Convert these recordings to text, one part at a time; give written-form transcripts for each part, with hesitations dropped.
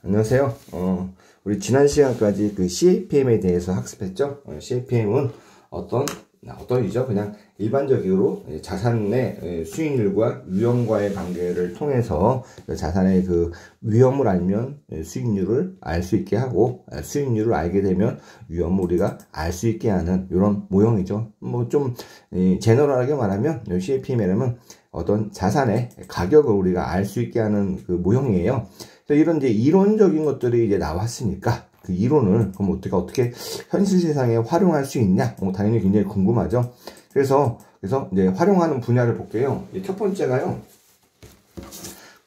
안녕하세요. 우리 지난 시간까지 그 CAPM에 대해서 학습했죠. CAPM은 어떤 이죠? 그냥 일반적으로 자산의 수익률과 위험과의 관계를 통해서 자산의 그 위험을 알면 수익률을 알 수 있게 하고, 수익률을 알게 되면 위험을 우리가 알 수 있게 하는 이런 모형이죠. 뭐 좀 제너럴하게 말하면 CAPM이라면 어떤 자산의 가격을 우리가 알 수 있게 하는 그 모형이에요. 이런 이제 이론적인 것들이 이제 나왔으니까 그 이론을 그럼 어떻게 현실 세상에 활용할 수 있냐? 당연히 굉장히 궁금하죠. 그래서 이제 활용하는 분야를 볼게요. 첫 번째가요.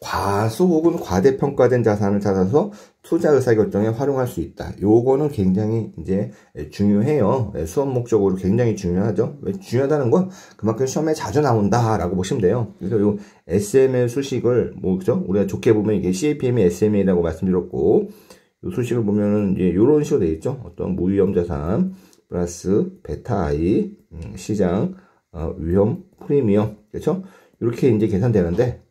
과소 혹은 과대평가된 자산을 찾아서 투자 의사결정에 활용할 수 있다. 요거는 굉장히 이제 중요해요. 수업 목적으로 굉장히 중요하죠. 왜 중요하다는 건 그만큼 시험에 자주 나온다라고 보시면 돼요. 그래서 요 SML 수식을 그죠? 우리가 좋게 보면 이게 CAPM이 SML이라고 말씀드렸고, 요 수식을 보면은 이제 요런 식으로 되어 있죠. 어떤 무위험 자산 플러스 베타 I 시장 위험 프리미엄, 그렇죠? 이렇게 이제 계산되는데,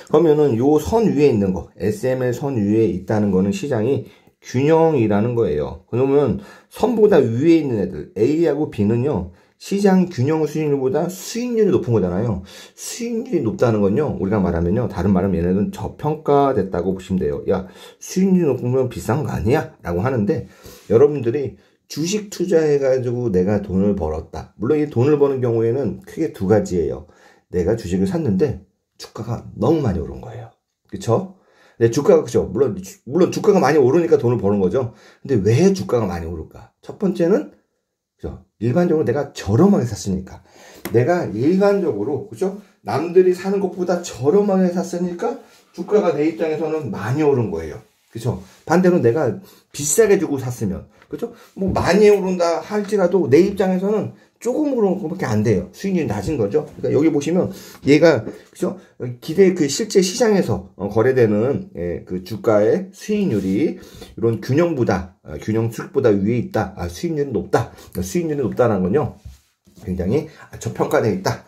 그러면은 요 선 위에 있는 거, SML 선 위에 있다는 거는 시장이 균형이라는 거예요. 그러면 선보다 위에 있는 애들, A하고 B는요, 시장 균형 수익률보다 수익률이 높은 거잖아요. 수익률이 높다는 건요, 우리가 말하면요, 다른 말하면 얘네는 저평가됐다고 보시면 돼요. 야, 수익률이 높으면 비싼 거 아니야? 라고 하는데, 여러분들이 주식 투자해가지고 내가 돈을 벌었다. 물론 이 돈을 버는 경우에는 크게 두 가지예요. 내가 주식을 샀는데, 주가가 너무 많이 오른 거예요. 그쵸? 네, 주가가, 그죠? 물론 주가가 많이 오르니까 돈을 버는 거죠. 근데 왜 주가가 많이 오를까? 첫 번째는, 그죠? 일반적으로 내가 저렴하게 샀으니까. 내가 일반적으로, 그죠? 남들이 사는 것보다 저렴하게 샀으니까 주가가 내 입장에서는 많이 오른 거예요. 그죠? 반대로 내가 비싸게 주고 샀으면, 그죠? 뭐 많이 오른다 할지라도 내 입장에서는 조금 오른 것밖에 안 돼요. 수익률이 낮은 거죠. 그러니까 여기 보시면 얘가, 그죠? 그 실제 시장에서 거래되는 그 주가의 수익률이 이런 균형 수익보다 위에 있다. 수익률이 높다. 수익률이 높다는 건요, 굉장히 저평가되어 있다.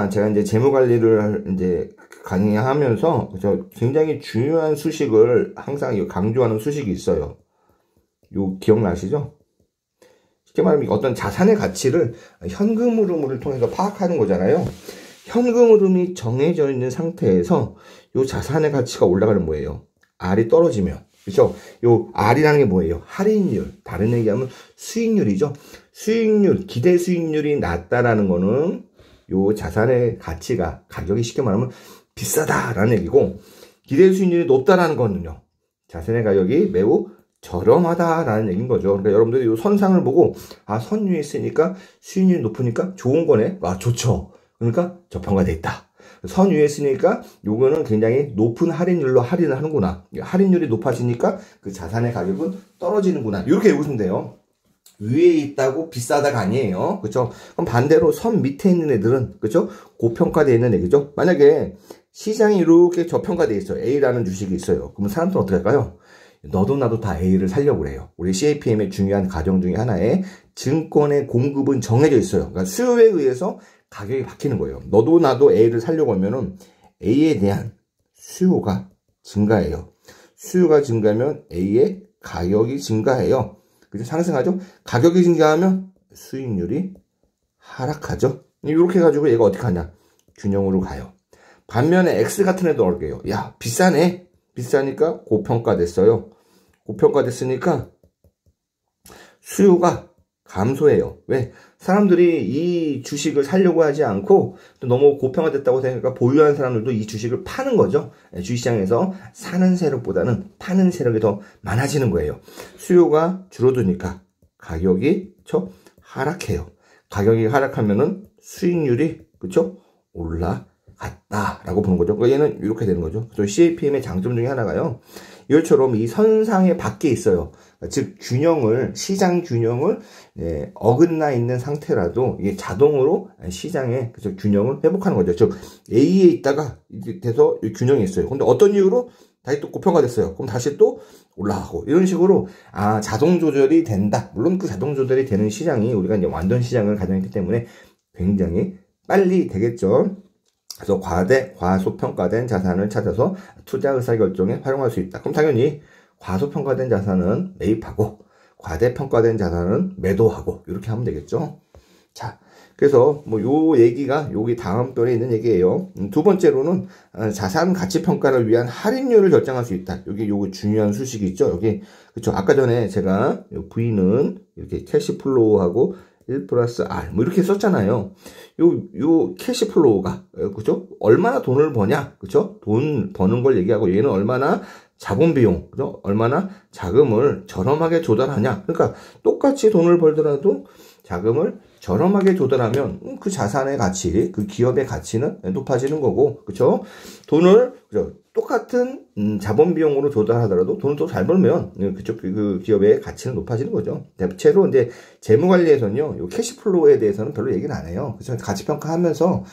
제가 이제 재무관리를 이제 강의하면서, 그죠? 굉장히 중요한 수식을 항상 강조하는 수식이 있어요. 요 기억나시죠? 쉽게 말하면 어떤 자산의 가치를 현금 흐름을 통해서 파악하는 거잖아요. 현금 흐름이 정해져 있는 상태에서 요 자산의 가치가 올라가는 뭐예요? R이 떨어지면, 그렇죠? 요 R이라는 게 뭐예요? 할인율, 다른 얘기하면 수익률이죠. 기대 수익률이 낮다라는 거는 요 자산의 가격이 쉽게 말하면 비싸다라는 얘기고, 기대 수익률이 높다라는 거는요, 자산의 가격이 매우 저렴하다라는 얘기인 거죠. 그러니까 여러분들이 이 선상을 보고, 선 위에 있으니까 수익률이 높으니까 좋은 거네. 좋죠. 그러니까 저평가돼 있다. 선 위에 있으니까 요거는 굉장히 높은 할인율로 할인을 하는구나. 할인율이 높아지니까 그 자산의 가격은 떨어지는구나. 이렇게 읽으시면 돼요. 위에 있다고 비싸다가 아니에요. 그렇죠? 그럼 반대로 선 밑에 있는 애들은, 그렇죠? 고평가되어 있는 얘기죠. 만약에 시장이 이렇게 저평가되어 있어요. A라는 주식이 있어요. 그러면 사람들은 어떻게 할까요? 너도 나도 다 A를 사려고 그래요. 우리 CAPM의 중요한 과정 중에 하나에 증권의 공급은 정해져 있어요. 그러니까 수요에 의해서 가격이 바뀌는 거예요. 너도 나도 A를 사려고 하면은 A에 대한 수요가 증가해요. 수요가 증가하면 A의 가격이 증가해요. 그죠? 상승하죠? 가격이 증가하면 수익률이 하락하죠? 이렇게 해가지고 얘가 어떻게 하냐? 균형으로 가요. 반면에 X 같은 애도 어울게요. 야, 비싸네. 비싸니까 고평가됐어요. 고평가됐으니까 수요가 감소해요. 왜? 사람들이 이 주식을 사려고 하지 않고 또 너무 고평가됐다고 생각하니까 보유하는 사람들도 이 주식을 파는 거죠. 주식시장에서 사는 세력보다는 파는 세력이 더 많아지는 거예요. 수요가 줄어드니까 가격이 하락해요. 가격이 하락하면은 수익률이, 그쵸? 올라갔다라고 보는 거죠. 그러니까 얘는 이렇게 되는 거죠. 또 CAPM의 장점 중에 하나가요, 이것처럼 이 선상의 밖에 있어요. 즉 시장 균형을 어긋나 있는 상태라도 이게 자동으로 시장의 균형을 회복하는 거죠. 즉 A에 있다가 이렇게 돼서 균형이 있어요. 근데 어떤 이유로 다시 또 고평가됐어요. 그럼 다시 또 올라가고, 이런 식으로 자동 조절이 된다. 물론 그 자동 조절이 되는 시장이 우리가 이제 완전 시장을 가정했기 때문에 굉장히 빨리 되겠죠. 그래서 과소평가된 자산을 찾아서 투자 의사결정에 활용할 수 있다. 그럼 당연히 과소평가된 자산은 매입하고 과대평가된 자산은 매도하고 이렇게 하면 되겠죠. 자, 그래서 뭐 요 얘기가 여기 다음 편에 있는 얘기예요. 두 번째로는 자산 가치 평가를 위한 할인율을 결정할 수 있다. 여기 요거 중요한 수식이 있죠. 여기 그쵸. 아까 전에 제가 V는 이렇게 캐시플로우하고 1 플러스 R 뭐 이렇게 썼잖아요. 요 캐시플로우가 그죠? 얼마나 돈을 버냐, 그죠? 돈 버는 걸 얘기하고 얘는 얼마나 자본 비용, 그죠? 얼마나 자금을 저렴하게 조달하냐. 그러니까 똑같이 돈을 벌더라도 자금을 저렴하게 조달하면 그 자산의 가치, 그 기업의 가치는 높아지는 거고, 그렇죠? 돈을 똑같은 자본 비용으로 조달하더라도 돈을 더 잘 벌면 그쪽 그 기업의 가치는 높아지는 거죠. 대체로 이제 재무 관리에서는요, 요 캐시플로우에 대해서는 별로 얘기를 안 해요. 그래서 가치 평가하면서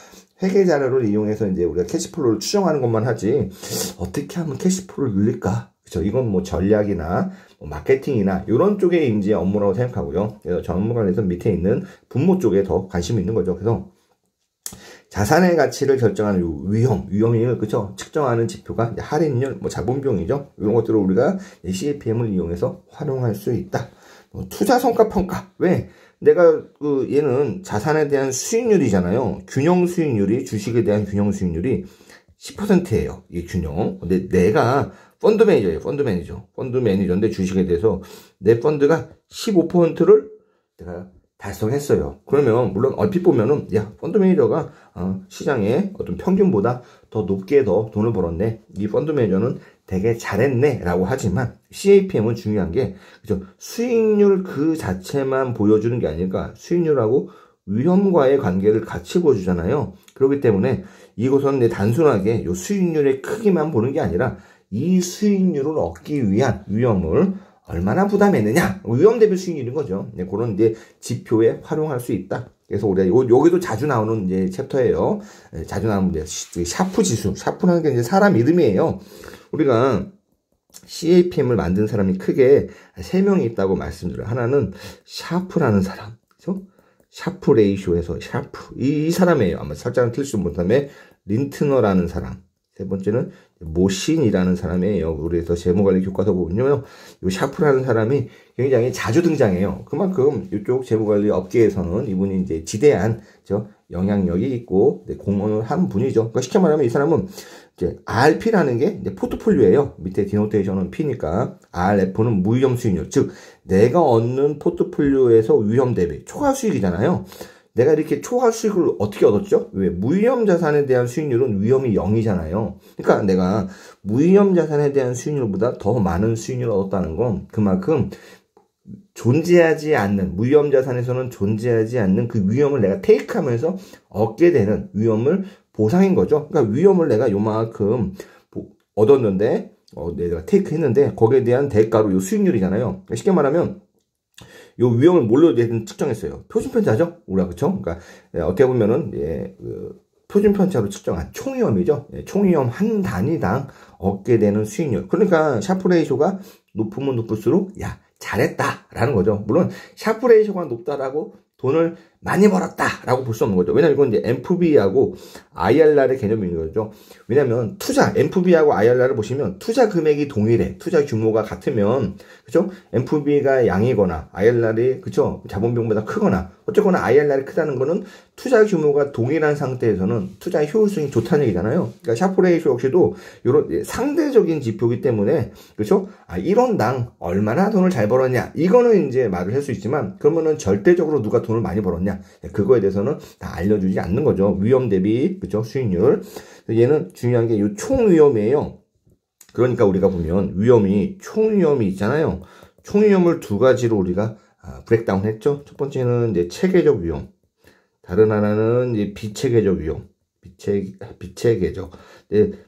회계 자료를 이용해서 이제 우리가 캐시플로우를 추정하는 것만 하지 어떻게 하면 캐시플로우를 늘릴까? 그렇죠. 이건 뭐 전략이나 뭐 마케팅이나 이런 쪽의 이제 업무라고 생각하고요. 그래서 전문가에서 밑에 있는 분모 쪽에 더 관심이 있는 거죠. 그래서 자산의 가치를 결정하는 위험을 그렇죠. 측정하는 지표가 할인율, 뭐 자본 비용이죠. 이런 것들을 우리가 CAPM을 이용해서 활용할 수 있다. 투자 성과 평가. 왜? 내가 얘는 자산에 대한 수익률이잖아요. 균형 수익률이 주식에 대한 균형 수익률이 10%예요. 이 균형. 근데 내가 펀드 매니저예요. 펀드 매니저인데 주식에 대해서 내 펀드가 15%를 내가 달성했어요. 그러면 물론 얼핏 보면은 야, 펀드 매니저가 시장의 어떤 평균보다 더 높게 더 돈을 벌었네. 이 펀드 매니저는 되게 잘했네 라고 하지만 CAPM은 중요한 게 그죠? 수익률 그 자체만 보여주는 게 아니라 수익률하고 위험과의 관계를 같이 보여주잖아요. 그렇기 때문에 이것은 단순하게 요 수익률의 크기만 보는 게 아니라 이 수익률을 얻기 위한 위험을 얼마나 부담했느냐, 위험 대비 수익률인 거죠. 그런 이제 지표에 활용할 수 있다. 그래서 우리가 여기도 자주 나오는 이제 챕터예요. 자주 나오는 게 샤프 지수. 샤프라는 게 이제 사람 이름이에요. 우리가 CAPM을 만든 사람이 크게 3명이 있다고 말씀드려요. 하나는 샤프라는 사람, 그렇죠? 샤프 레이쇼에서 샤프 이 사람이에요. 아마 살짝은 틀리지 못하면 린트너라는 사람. 세 번째는 모신이라는 사람이에요. 그래서 재무관리 교과서 보면요, 이 샤프라는 사람이 굉장히 자주 등장해요. 그만큼 이쪽 재무관리 업계에서는 이분이 이제 지대한 영향력이 있고 공헌을 한 분이죠. 그러니까 쉽게 말하면 이 사람은 이제 RP라는 게 이제 포트폴리오예요. 밑에 디노테이션은 P니까 RF는 무위험 수익률, 즉 내가 얻는 포트폴리오에서 위험 대비 초과 수익이잖아요. 내가 이렇게 초과 수익을 어떻게 얻었죠? 왜? 무위험 자산에 대한 수익률은 위험이 0이잖아요. 그러니까 내가 무위험 자산에 대한 수익률보다 더 많은 수익률을 얻었다는 건 그만큼 존재하지 않는, 무위험 자산에서는 존재하지 않는 그 위험을 내가 테이크하면서 얻게 되는 위험을 보상인 거죠. 그러니까 위험을 내가 요만큼 얻었는데, 내가 테이크 했는데, 거기에 대한 대가로 요 수익률이잖아요. 쉽게 말하면, 요 위험을 뭘로 측정했어요? 표준편차죠? 우리가, 그쵸? 그러니까, 어떻게 보면은, 표준편차로 측정한 총위험이죠? 총위험 한 단위당 얻게 되는 수익률. 그러니까, 샤프 레이쇼가 높으면 높을수록, 야, 잘했다라는 거죠. 물론, 샤프 레이쇼가 높다라고 돈을 많이 벌었다라고 볼 수 없는 거죠. 왜냐면 이건 이제 NPV하고 IRR의 개념이 있는 거죠. 왜냐면 투자, NPV하고 IRR을 보시면 투자 금액이 동일해. 투자 규모가 같으면, 그죠? NPV가 양이거나 IRR이, 그죠? 자본 비용보다 크거나, 어쨌거나 IRR이 크다는 거는 투자 규모가 동일한 상태에서는 투자 효율성이 좋다는 얘기잖아요. 그러니까 샤프 레이쇼 역시도 이런 상대적인 지표이기 때문에, 그죠? 1원당 얼마나 돈을 잘 벌었냐. 이거는 이제 말을 할 수 있지만, 그러면은 절대적으로 누가 돈을 많이 벌었냐. 그거에 대해서는 다 알려주지 않는 거죠. 위험 대비, 그죠? 수익률. 얘는 중요한 게 이 총위험이에요. 그러니까 우리가 보면 위험이, 총위험이 있잖아요. 총위험을 두 가지로 우리가 브레이크다운 했죠. 첫 번째는 이제 체계적 위험. 다른 하나는 이제 비체계적 위험. 비체계적.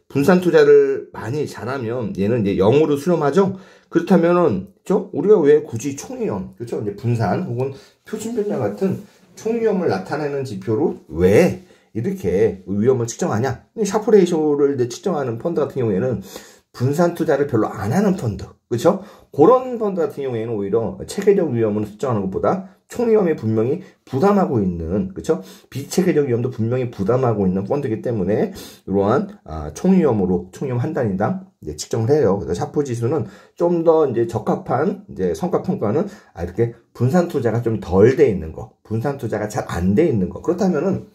분산 투자를 많이 잘하면 얘는 이제 0으로 수렴하죠. 그렇다면은, 그죠? 우리가 왜 굳이 총위험, 그죠? 이제 분산 혹은 표준편차 같은 총위험을 나타내는 지표로 왜 이렇게 위험을 측정하냐? 샤프 레이쇼를 측정하는 펀드 같은 경우에는 분산 투자를 별로 안 하는 펀드, 그렇죠? 그런 펀드 같은 경우에는 오히려 체계적 위험을 측정하는 것보다 총위험에 분명히 부담하고 있는, 그쵸? 비체계적 위험도 분명히 부담하고 있는 펀드이기 때문에 이러한 총위험으로 총위험 한 단위당 이제 측정을 해요. 그래서 샤프 지수는 좀 더 이제 적합한 이제 성과 평가는 이렇게 분산 투자가 좀 덜 돼 있는 거, 분산 투자가 잘 안 돼 있는 거. 그렇다면은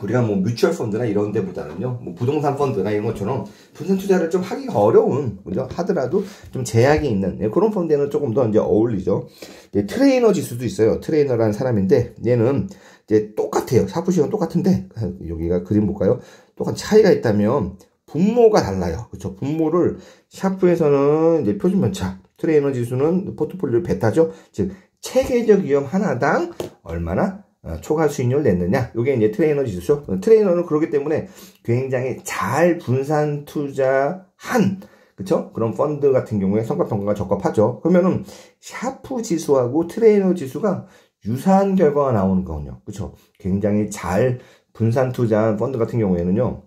우리가 뭐 뮤추얼 펀드나 이런 데보다는요, 뭐 부동산 펀드나 이런 것처럼 분산 투자를 좀 하기가 어려운, 그죠? 하더라도 좀 제약이 있는 그런 펀드에는 조금 더 이제 어울리죠. 이제 트레이너 지수도 있어요. 트레이너라는 사람인데 얘는 이제 똑같아요. 샤프식은 똑같은데 여기가 그림 볼까요? 똑같은 차이가 있다면 분모가 달라요. 그렇죠? 분모를 샤프에서는 이제 표준 편차, 트레이너 지수는 포트폴리오 베타죠. 즉 체계적 위험 하나당 얼마나 초과 수익률을 냈느냐. 이게 이제 트레이너 지수죠. 트레이너는 그렇기 때문에 굉장히 잘 분산 투자한, 그쵸? 그런 펀드 같은 경우에 성과평가가 적합하죠. 그러면은 샤프 지수하고 트레이너 지수가 유사한 결과가 나오는 거군요. 그쵸? 굉장히 잘 분산 투자한 펀드 같은 경우에는요,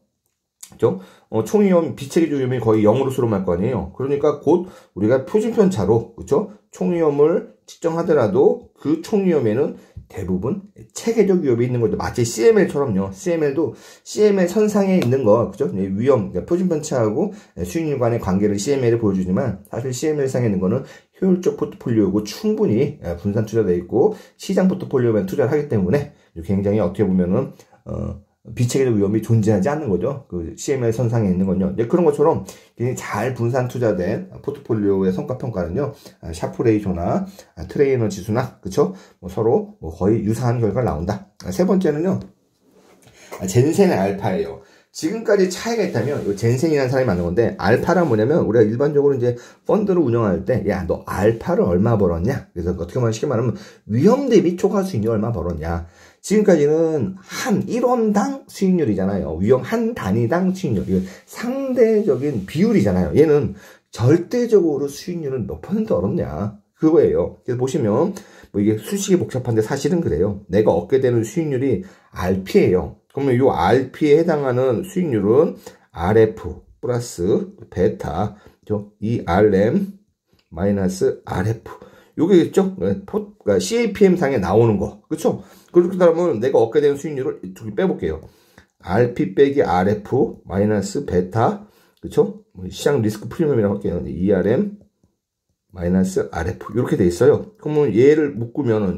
그죠? 총위험, 비체계적 위험이 거의 0으로 수렴할 거 아니에요. 그러니까 곧 우리가 표준편차로, 그쵸? 총위험을 측정하더라도 그 총위험에는 대부분 체계적 위험이 있는 거죠. 마치 CML처럼요. CML도 CML 선상에 있는 거, 그죠? 위험, 그러니까 표준편차하고 수익률 간의 관계를 CML에 보여주지만 사실 CML상에 있는 거는 효율적 포트폴리오고 충분히 분산 투자되어 있고 시장 포트폴리오만 투자를 하기 때문에 굉장히 어떻게 보면은 비체계적 위험이 존재하지 않는 거죠. 그 CML 선상에 있는 건요. 그런 것처럼 굉장히 잘 분산 투자된 포트폴리오의 성과 평가는요, 샤프 레이쇼나 트레이너 지수나, 그쵸? 서로 거의 유사한 결과가 나온다. 세 번째는요, 젠센의 알파예요. 지금까지 차이가 있다면, 이 젠센이라는 사람이 만든 건데, 알파란 뭐냐면, 우리가 일반적으로 이제 펀드를 운영할 때, 야, 너 알파를 얼마 벌었냐? 그래서 어떻게 말하면 쉽게 말하면, 위험 대비 초과 수익률 얼마 벌었냐? 지금까지는 한 1원당 수익률이잖아요. 위험 한 단위당 수익률. 이건 상대적인 비율이잖아요. 얘는 절대적으로 수익률은 몇 퍼센트 얻었냐? 그거예요. 그래서 보시면, 뭐 이게 수식이 복잡한데 사실은 그래요. 내가 얻게 되는 수익률이 RP예요. 그러면 이 RP에 해당하는 수익률은 RF 플러스 베타, 이 RM 마이너스 RF. 요게 있죠? 그러니까 CAPM 상에 나오는 거. 그쵸? 그렇게 따르면 내가 얻게 되는 수익률을 두 개 빼볼게요. RP 빼기 RF 마이너스 베타. 그쵸? 시장 리스크 프리미엄이라고 할게요. ERM 마이너스 RF. 이렇게 돼 있어요. 그러면 얘를 묶으면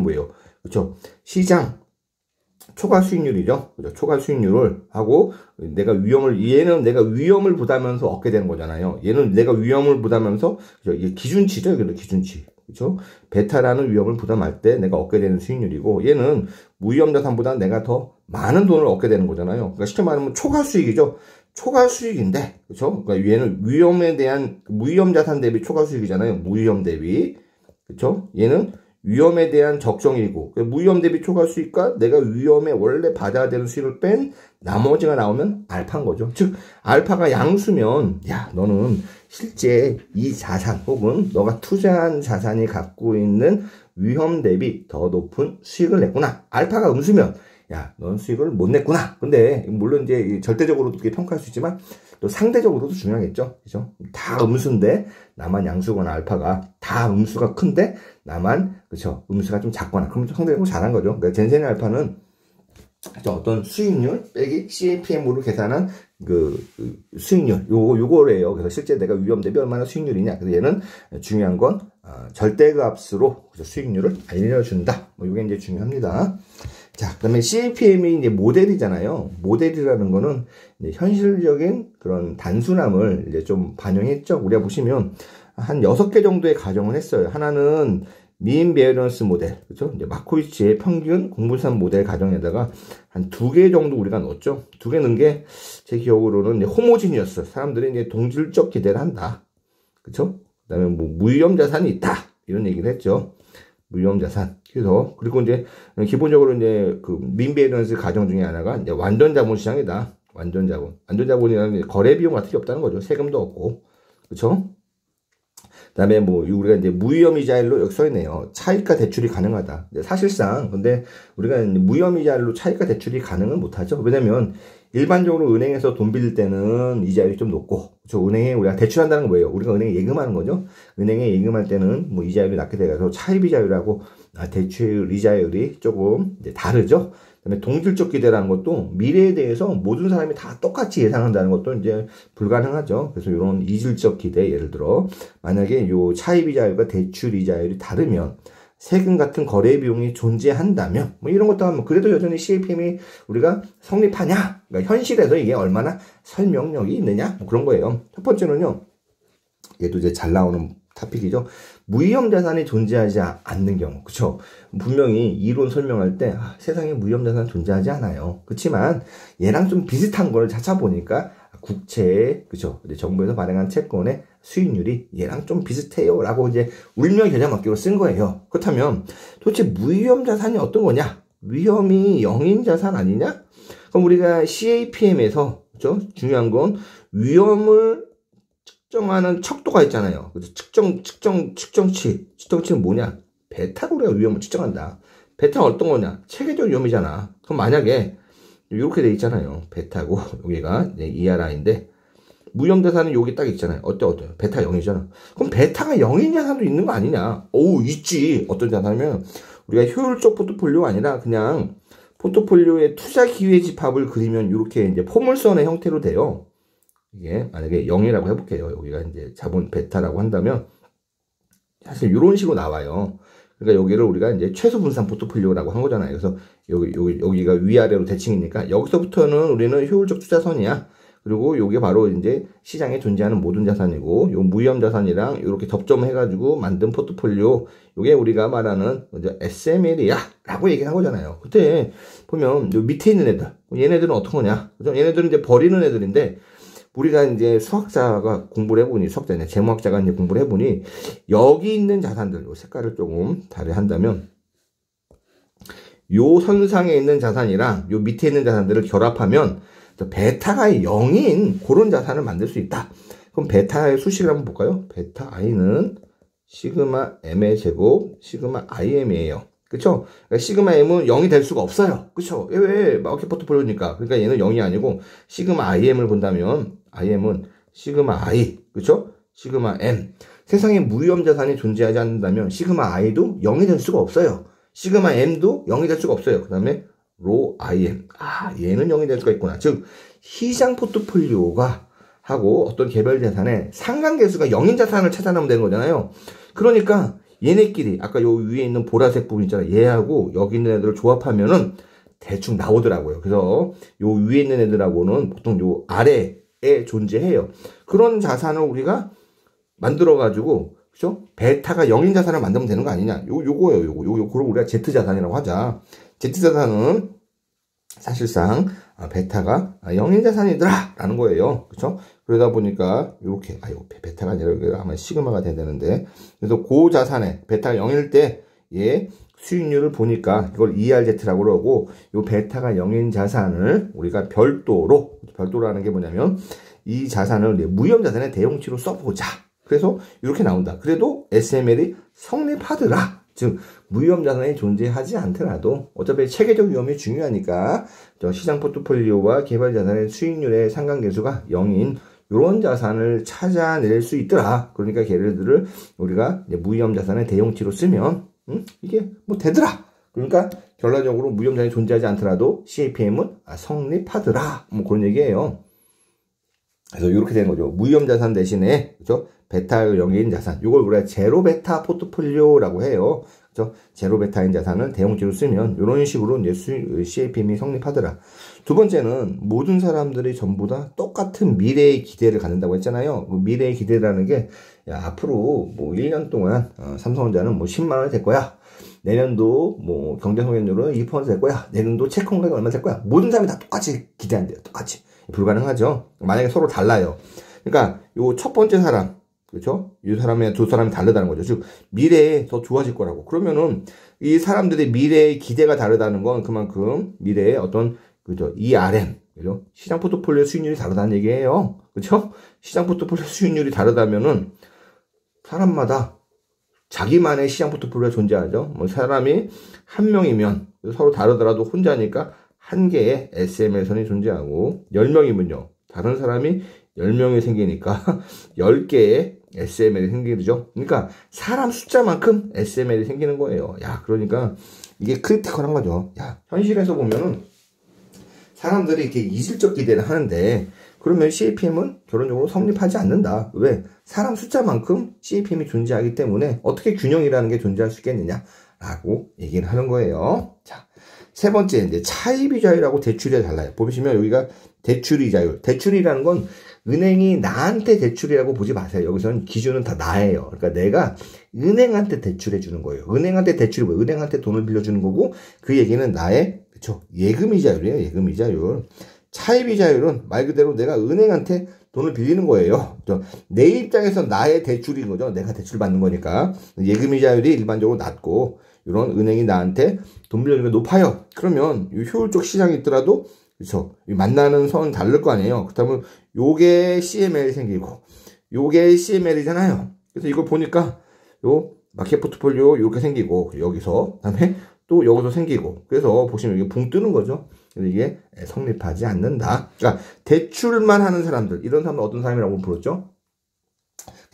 뭐예요? 그쵸? 시장 초과 수익률이죠. 그죠? 초과 수익률을 하고 얘는 내가 위험을 부담하면서 얻게 되는 거잖아요. 얘는 내가 위험을 부담하면서, 그죠? 이게 기준치죠. 이게 기준치. 그죠? 베타라는 위험을 부담할 때 내가 얻게 되는 수익률이고, 얘는 무위험 자산보다 내가 더 많은 돈을 얻게 되는 거잖아요. 그러니까 쉽게 말하면 초과 수익이죠. 초과 수익인데, 그죠? 그러니까 얘는 위험에 대한 무위험 자산 대비 초과 수익이잖아요. 무위험 대비. 그죠? 얘는 위험에 대한 적정이고, 무위험 대비 초과 수익과 내가 위험에 원래 받아야 되는 수익을 뺀 나머지가 나오면 알파인 거죠. 즉 알파가 양수면, 야, 너는 실제 이 자산 혹은 너가 투자한 자산이 갖고 있는 위험 대비 더 높은 수익을 냈구나. 알파가 음수면, 야, 넌 수익을 못 냈구나. 근데 물론 이제 절대적으로도 그렇게 평가할 수 있지만 또 상대적으로도 중요하겠죠. 그죠? 다 음수인데 나만 양수거나 알파가 다 음수가 큰데 나만, 그쵸? 음수가 좀 작거나, 그러면 상대적으로 잘한 거죠. 그러니까 젠센의 알파는 어떤 수익률 빼기 CAPM으로 계산한 그 수익률, 요거래요. 그래서 실제 내가 위험 대비 얼마나 수익률이냐. 그래서 얘는 중요한 건 절대값으로 수익률을 알려준다. 요게 이제 중요합니다. 자, 그 다음에 CAPM이 이제 모델이잖아요. 모델이라는 거는 이제 현실적인 그런 단순함을 이제 좀 반영했죠. 우리가 보시면 한 6개 정도의 가정을 했어요. 하나는 민 베어런스 모델, 그렇죠? 이제 마코비치의 평균 공분산 모델 가정에다가 한 2개 정도 우리가 넣었죠. 2개 넣은 게 제 기억으로는 이제 호모지니어스, 사람들이 이제 동질적 기대를 한다, 그렇죠? 그다음에 뭐 무위험 자산이 있다 이런 얘기를 했죠. 무위험 자산. 그래서 그리고 이제 기본적으로 이제 그 민 베어런스 가정 중에 하나가 이제 완전 자본 시장이다. 완전 자본. 완전 자본이라는 거래 비용 같은 게 없다는 거죠. 세금도 없고, 그렇죠? 그다음에 뭐 우리가 이제 무위험 이자율로 여기 써 있네요. 차익과 대출이 가능하다. 사실상 근데 우리가 무위험 이자율로 차익과 대출이 가능은 못하죠. 왜냐면 일반적으로 은행에서 돈 빌릴 때는 이자율이 좀 높고, 은행에 우리가 대출한다는 건 뭐예요? 우리가 은행에 예금하는 거죠. 은행에 예금할 때는 뭐 이자율이 낮게 돼가지고 차입 이자율하고 대출 이자율이 조금 이제 다르죠. 그다음에 동질적 기대라는 것도 미래에 대해서 모든 사람이 다 똑같이 예상한다는 것도 이제 불가능하죠. 그래서 이런 이질적 기대, 예를 들어 만약에 요 차입 이자율과 대출 이자율이 다르면 세금 같은 거래 비용이 존재한다면 뭐 이런 것도 하면 그래도 여전히 CAPM이 우리가 성립하냐? 그러니까 현실에서 이게 얼마나 설명력이 있느냐? 뭐 그런 거예요. 첫 번째는요. 얘도 이제 잘 나오는 토픽이죠. 무위험 자산이 존재하지 않는 경우, 그쵸? 분명히 이론 설명할 때 세상에 무위험 자산 존재하지 않아요. 그렇지만 얘랑 좀 비슷한 걸 찾아보니까 국채, 그쵸? 정부에서 발행한 채권의 수익률이 얘랑 좀 비슷해요. 라고 이제 울며 겨자 먹기로 쓴 거예요. 그렇다면 도대체 무위험 자산이 어떤 거냐? 위험이 0인 자산 아니냐? 그럼 우리가 CAPM에서, 그쵸? 중요한 건 위험을 측정하는 척도가 있잖아요. 그래서 측정치는 뭐냐? 베타로 우리가 위험을 측정한다. 베타가 어떤 거냐? 체계적 위험이잖아. 그럼 만약에 이렇게 돼 있잖아요. 베타고 여기가 ERI인데 무위험 자산은 여기 딱 있잖아요. 어때요? 베타 0이잖아. 그럼 베타가 0인 자산도 있는 거 아니냐? 오, 있지. 어떤 자산이면 우리가 효율적 포트폴리오가 아니라 그냥 포트폴리오의 투자 기회 집합을 그리면 이렇게 이제 포물선의 형태로 돼요. 이게 만약에 0이라고 해볼게요. 여기가 이제 자본 베타라고 한다면 사실 이런 식으로 나와요. 그러니까 여기를 우리가 이제 최소 분산 포트폴리오라고 한 거잖아요. 그래서 여기가 위아래로 대칭이니까 여기서부터는 우리는 효율적 투자선이야. 그리고 요게 바로 이제 시장에 존재하는 모든 자산이고, 요 무위험 자산이랑 이렇게 접점해가지고 만든 포트폴리오, 요게 우리가 말하는 이제 SML이야 라고 얘기한 거잖아요. 그때 보면 요 밑에 있는 애들, 얘네들은 어떤 거냐? 그죠? 얘네들은 이제 버리는 애들인데, 우리가 이제 수학자가 공부를 해보니, 수학자냐, 재무학자가 이제 공부를 해보니, 여기 있는 자산들, 요 색깔을 조금 다르한다면, 요 선상에 있는 자산이랑 요 밑에 있는 자산들을 결합하면, 베타가 0인 그런 자산을 만들 수 있다. 그럼 베타의 수식을 한번 볼까요? 베타 i는 시그마 m의 제곱, 시그마 im이에요. 그쵸? 그러니까 시그마 m은 0이 될 수가 없어요. 그쵸? 왜? 마켓 포트폴리오니까. 그러니까 얘는 0이 아니고, 시그마 im을 본다면, im은 시그마 i. 그쵸? 시그마 m. 세상에 무위험 자산이 존재하지 않는다면, 시그마 i도 0이 될 수가 없어요. 시그마 m도 0이 될 수가 없어요. 그 다음에, 로 IM. 얘는 0이 될 수가 있구나. 즉, 시장 포트폴리오가 하고 어떤 개별 자산의 상관계수가 0인 자산을 찾아내면 되는 거잖아요. 그러니까 얘네끼리 아까 요 위에 있는 보라색 부분 있잖아요. 얘하고 여기 있는 애들을 조합하면은 대충 나오더라고요. 그래서 요 위에 있는 애들하고는 보통 요 아래에 존재해요. 그런 자산을 우리가 만들어가지고, 그죠? 베타가 0인 자산을 만들면 되는 거 아니냐. 요거예요. 요거를 우리가 Z자산이라고 하자. Z자산은 사실상 베타가 0인 자산이더라 라는 거예요. 그쵸? 그러다 보니까 이렇게 베타가 아니라 아마 시그마가 돼야 되는데, 그래서 고자산에 베타가 0일 때 얘 수익률을 보니까 이걸 ERZ라고 그러고, 요 베타가 0인 자산을 우리가 별도라는 게 뭐냐면 이 자산을 무위험 자산의 대용치로 써보자. 그래서 이렇게 나온다. 그래도 SML이 성립하더라. 즉 무위험 자산이 존재하지 않더라도 어차피 체계적 위험이 중요하니까 시장 포트폴리오와 개발 자산의 수익률의 상관계수가 0인 이런 자산을 찾아낼 수 있더라. 그러니까 걔네들을 우리가 무위험 자산의 대용치로 쓰면 이게 뭐 되더라. 그러니까 결론적으로 무위험 자산이 존재하지 않더라도 CAPM은 성립하더라. 뭐 그런 얘기예요. 그래서 이렇게 되는 거죠. 무위험 자산 대신에, 그죠? 베타 0인 자산. 이걸 우리가 제로 베타 포트폴리오라고 해요. 그죠? 제로 베타인 자산을 대용치로 쓰면 이런 식으로 이제 CAPM이 성립하더라. 두 번째는 모든 사람들이 전부 다 똑같은 미래의 기대를 갖는다고 했잖아요. 그 미래의 기대라는 게, 야, 앞으로 뭐 1년 동안 삼성전자는 뭐 10만 원이 될 거야. 내년도 뭐 경제성장률은 2% 될 거야. 내년도 채권가가 얼마 될 거야. 모든 사람이 다 똑같이 기대한대요. 똑같이. 불가능하죠. 만약에 서로 달라요. 그러니까 요 첫 번째 사람, 그렇죠? 이 사람의 두 사람이 다르다는 거죠. 즉 미래에 더 좋아질 거라고. 그러면은 이 사람들의 미래의 기대가 다르다는 건 그만큼 미래의 어떤, 그죠? ERM, 그죠? 시장 포트폴리오 수익률이 다르다는 얘기예요. 그렇죠? 시장 포트폴리오 수익률이 다르다면은 사람마다 자기만의 시장 포트폴리오가 존재하죠. 뭐 사람이 한 명이면 서로 다르더라도 혼자니까 한 개의 SML선이 존재하고, 10명이면요. 다른 사람이 10명이 생기니까 10개의 SML이 생기죠. 그러니까 사람 숫자만큼 SML이 생기는 거예요. 야, 그러니까 이게 크리티컬한 거죠. 야, 현실에서 보면은 사람들이 이렇게 이질적 기대를 하는데 그러면 CAPM은 결론적으로 성립하지 않는다. 왜? 사람 숫자만큼 CAPM이 존재하기 때문에 어떻게 균형이라는 게 존재할 수 있겠느냐라고 얘기를 하는 거예요. 자, 세 번째, 이제 차입이자율하고 대출이 달라요. 보시면 여기가 대출이자율. 대출이라는 건 은행이 나한테 대출이라고 보지 마세요. 여기서는 기준은 다 나예요. 그러니까 내가 은행한테 대출해 주는 거예요. 은행한테 대출이 뭐예요? 은행한테 돈을 빌려주는 거고 그 얘기는 나의 그쵸 예금이자율이에요. 예금이자율. 차입이자율은 말 그대로 내가 은행한테 돈을 빌리는 거예요. 내 입장에서 나의 대출인 거죠. 내가 대출 받는 거니까. 예금이자율이 일반적으로 낮고 이런 은행이 나한테 돈 빌려주는 게 높아요. 그러면 효율적 시장이 있더라도 그렇죠. 만나는 선은 다를 거 아니에요. 그렇다면 요게 CML이 생기고 요게 CML이잖아요. 그래서 이걸 보니까 요 마켓 포트폴리오 이렇게 생기고 여기서 그다음에 또 여기서 생기고 그래서 보시면 이게 붕 뜨는 거죠. 그래서 이게 성립하지 않는다. 그러니까 대출만 하는 사람들 이런 사람은 어떤 사람이라고 불렀죠?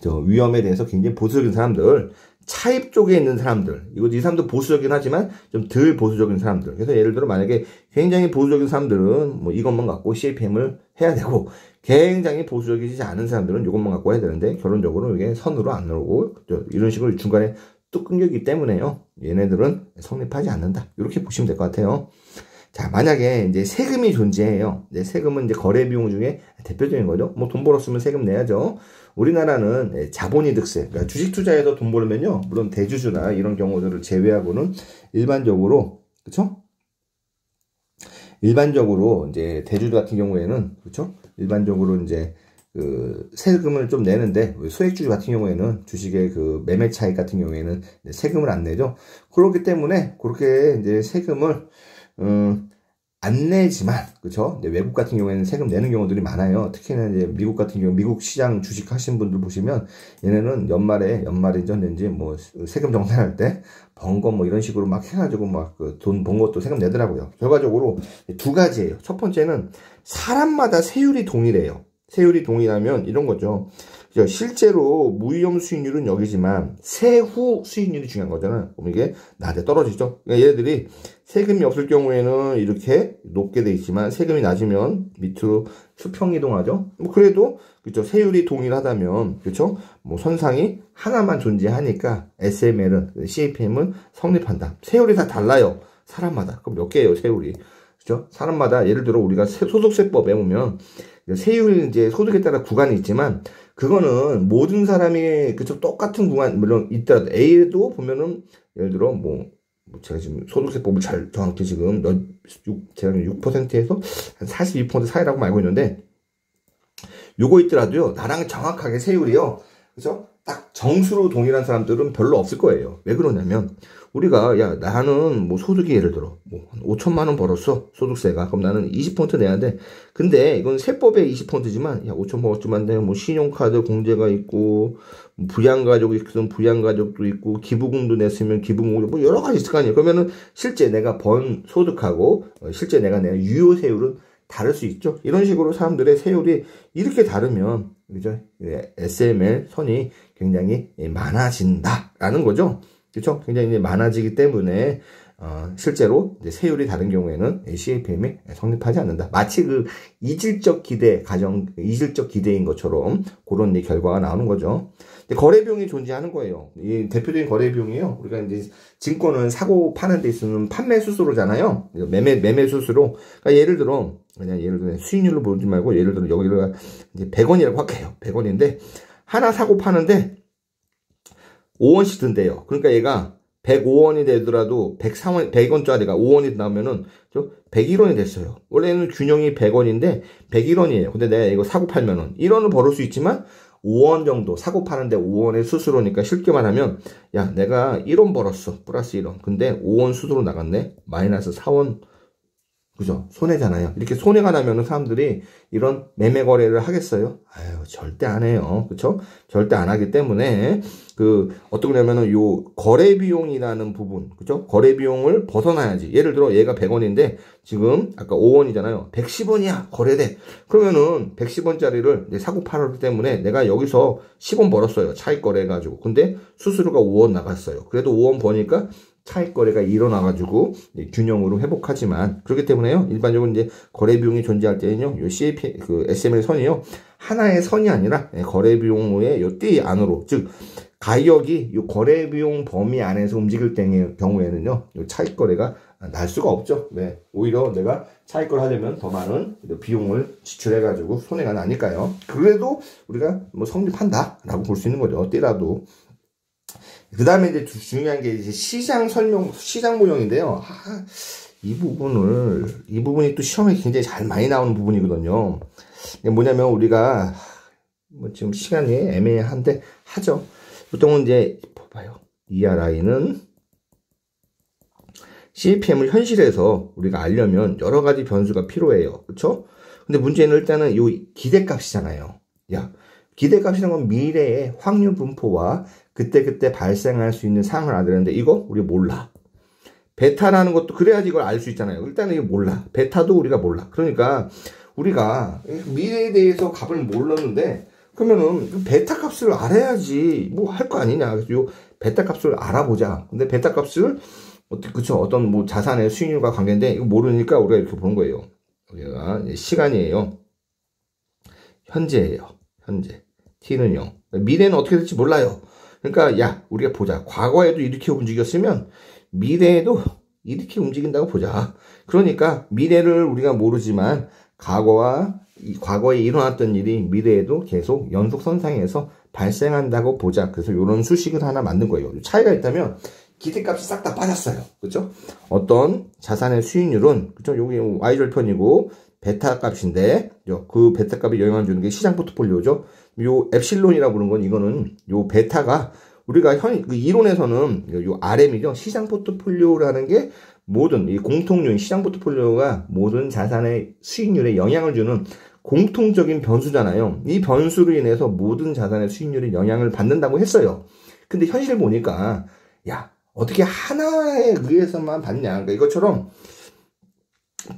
저 위험에 대해서 굉장히 보수적인 사람들, 차입 쪽에 있는 사람들, 이 사람도 보수적이긴 하지만 좀 덜 보수적인 사람들. 그래서 예를 들어 만약에 굉장히 보수적인 사람들은 뭐 이것만 갖고 CAPM을 해야 되고 굉장히 보수적이지 않은 사람들은 이것만 갖고 해야 되는데 결론적으로 이게 선으로 안 나오고 이런 식으로 중간에 뚝 끊기기 때문에요. 얘네들은 성립하지 않는다. 이렇게 보시면 될 것 같아요. 자, 만약에 이제 세금이 존재해요. 이제 세금은 이제 거래 비용 중에 대표적인 거죠. 뭐 돈 벌었으면 세금 내야죠. 우리나라는 자본이득세, 그러니까 주식 투자에서 돈 벌면요. 물론 대주주나 이런 경우들을 제외하고는 일반적으로, 그쵸? 일반적으로 이제 대주주 같은 경우에는, 그쵸? 일반적으로 이제 그 세금을 좀 내는데 소액주주 같은 경우에는 주식의 그 매매 차익 같은 경우에는 세금을 안 내죠. 그렇기 때문에 그렇게 이제 세금을 안 내지만, 그쵸? 외국 같은 경우에는 세금 내는 경우들이 많아요. 특히나 이제 미국 같은 경우, 미국 시장 주식 하신 분들 보시면, 얘네는 연말이죠. 이제 뭐, 세금 정산할 때, 번 거 뭐 이런 식으로 막 해가지고 막 그 돈 번 것도 세금 내더라고요. 결과적으로 두 가지예요. 첫 번째는 사람마다 세율이 동일해요. 세율이 동일하면 이런 거죠. 실제로 무위험 수익률은 여기지만 세후 수익률이 중요한 거잖아요. 그럼 이게 낮에 떨어지죠. 그러니까 얘네들이 세금이 없을 경우에는 이렇게 높게 돼 있지만 세금이 낮으면 밑으로 수평 이동하죠. 뭐 그래도 그렇죠. 세율이 동일하다면 그렇죠. 뭐 선상이 하나만 존재하니까 SML은 CAPM은 성립한다. 세율이 다 달라요. 사람마다. 그럼 몇 개예요, 세율이? 그렇죠? 사람마다 예를 들어 우리가 소득세법에 보면 세율이 이제 소득에 따라 구간이 있지만 그거는 모든 사람이 그쵸 똑같은 구간 물론 있더라도 A도 보면은 예를 들어 뭐 제가 지금 소득세법을 잘 정확히 지금 제가 6%에서 한 42% 사이라고 알고 있는데 요거 있더라도요 나랑 정확하게 세율이요 그죠? 딱 정수로 동일한 사람들은 별로 없을 거예요. 왜 그러냐면 우리가 야 나는 뭐 소득이 예를 들어 뭐 5천만 원 벌었어 소득세가 그럼 나는 20% 내야 돼. 근데 이건 세법의 20%지만 야 5천 벌었지만 내가 뭐 신용카드 공제가 있고 뭐 부양가족이 있으면 부양가족도 있고 기부금도 냈으면 기부금 뭐 여러 가지 있을 거 아니에요. 그러면은 실제 내가 번 소득하고 실제 내가 낸 유효 세율은 다를 수 있죠. 이런 식으로 사람들의 세율이 이렇게 다르면 그죠? SML 선이 굉장히 많아진다라는 거죠. 그렇죠? 굉장히 많아지기 때문에 실제로 이제 세율이 다른 경우에는 CAPM이 성립하지 않는다. 마치 그 이질적 기대인 것처럼 그런 결과가 나오는 거죠. 거래 비용이 존재하는 거예요. 이 대표적인 거래 비용이요. 우리가 이제 증권은 사고 파는 데 있으면 판매 수수료잖아요. 매매 수수료. 그러니까 예를 들어 수익률로 보지 말고 예를 들어 여기가 이제 100원이라고 할게요. 100원인데 하나 사고 파는데 5원씩 든대요. 그러니까 얘가 105원이 되더라도 100원짜리가 5원이 나오면은 101원이 됐어요. 원래는 균형이 100원인데 101원이에요. 근데 내가 이거 사고 팔면은 1원을 벌을 수 있지만 5원 정도 사고 파는데 5원의 수수료니까 쉽게 말하면 야 내가 1원 벌었어. 플러스 1원. 근데 5원 수수료 나갔네. 마이너스 4원. 그죠? 손해잖아요. 이렇게 손해가 나면은 사람들이 이런 매매 거래를 하겠어요? 아유, 절대 안 해요. 그쵸? 절대 안 하기 때문에, 어떤 거냐면은 요 거래 비용이라는 부분, 그죠? 거래 비용을 벗어나야지. 예를 들어 얘가 100원인데, 지금 아까 5원이잖아요. 110원이야, 거래돼. 그러면은 110원짜리를 이제 사고 팔았기 때문에 내가 여기서 10원 벌었어요. 차익 거래 해가지고. 근데 수수료가 5원 나갔어요. 그래도 5원 버니까 차익 거래가 일어나가지고 균형으로 회복하지만, 그렇기 때문에요. 일반적으로 이제 거래 비용이 존재할 때는요, 요 CAP SML 선이요, 하나의 선이 아니라 거래 비용의 요 띠 안으로, 즉 가격이 요 거래 비용 범위 안에서 움직일 경우에는요, 요 차익 거래가 날 수가 없죠. 왜? 오히려 내가 차익 거래 하려면 더 많은 비용을 지출해가지고 손해가 나니까요. 그래도 우리가 뭐 성립한다라고 볼 수 있는 거죠. 띠라도. 그 다음에 이제 중요한 게 이제 시장 모형인데요. 이 부분이 또 시험에 굉장히 잘 많이 나오는 부분이거든요. 뭐냐면 우리가, 지금 시간이 애매한데 하죠. 보통은 이제, 봐봐요. ERI는 CAPM을 현실에서 우리가 알려면 여러 가지 변수가 필요해요. 그쵸? 근데 문제는 일단은 이 기대값이잖아요. 기대값이라는 건 미래의 확률 분포와 그때 발생할 수 있는 상황을 알아내는데 이거 우리 몰라. 베타라는 것도 그래야지 이걸 알 수 있잖아요. 일단은 이거 몰라. 베타도 우리가 몰라. 그러니까 우리가 미래에 대해서 값을 몰랐는데 그러면은 베타 값을 알아야지 뭐 할 거 아니냐. 그래서 요 베타 값을 알아보자. 근데 베타 값을 어떤 뭐 자산의 수익률과 관계인데 이거 모르니까 우리가 이렇게 보는 거예요. 여기가 시간이에요. 현재예요. 현재. T는 0. 미래는 어떻게 될지 몰라요. 그러니까 우리가 보자. 과거에도 이렇게 움직였으면 미래에도 이렇게 움직인다고 보자. 그러니까 미래를 우리가 모르지만 과거에 일어났던 일이 미래에도 계속 연속선상에서 발생한다고 보자. 그래서 이런 수식을 하나 만든 거예요. 차이가 있다면 기대값이 싹 다 빠졌어요. 그렇죠? 어떤 자산의 수익률은, 그렇죠? 여기 Y절편이고 베타 값인데 그 베타 값이 영향을 주는 게 시장 포트폴리오죠. 요 엡실론이라고 부르는 건 이거는 요 베타가 우리가 이론에서는 요 RM이죠. 시장 포트폴리오라는 게 모든 이 공통요인 시장 포트폴리오가 모든 자산의 수익률에 영향을 주는 공통적인 변수잖아요. 이 변수로 인해서 모든 자산의 수익률에 영향을 받는다고 했어요. 근데 현실 보니까 어떻게 하나에 의해서만 받냐. 그러니까 이것처럼